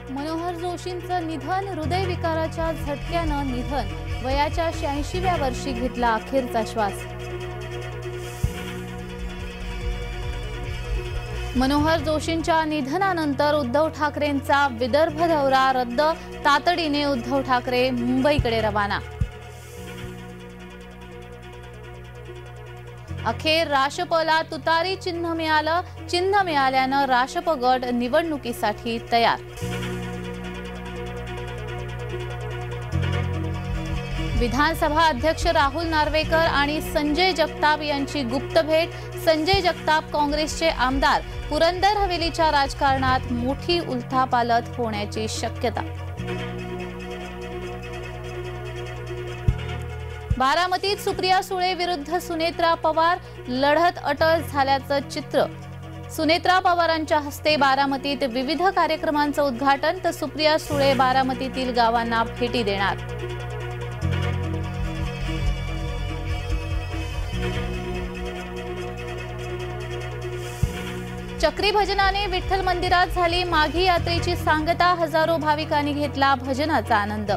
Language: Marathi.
मनोहर जोशींचं निधन, हृदयविकाराच्या झटक्यानं निधन, वयाच्या 86व्या वर्षी घेतला अखेरचा श्वास। मनोहर जोशींच्या निधनानंतर उद्धव ठाकरेंचा विदर्भ दौरा रद्द, तातडीने उद्धव ठाकरे मुंबईकडे रवाना। अखेर राशपला तुतारी चिन्ह मिळालं, चिन्ह मिळाल्यानं राशप गट निवडणुकीसाठी तयार। विधानसभा अध्यक्ष राहुल नार्वेकर आणि संजय जगताप यांची गुप्त भेट, संजय जगताप काँग्रेसचे आमदार, पुरंदर हवेलीच्या राजकारणात मोठी उलथापालथ होण्याची शक्यता। बारामतीत सुप्रिया सुळे विरुद्ध सुनेत्रा पवार, लढत अटळ झाल्याचं चित्र। सुनेत्रा पवारांच्या हस्ते बारामतीत विविध कार्यक्रमांचं उद्घाटन, तर सुप्रिया सुळे बारामतीतील गावांना भेटी देणार। चक्री भजनाने विठ्ठल मंदिरात झाली माघी यात्रेची सांगता, हजारो भाविकांनी घेतला भजनाचा आनंद।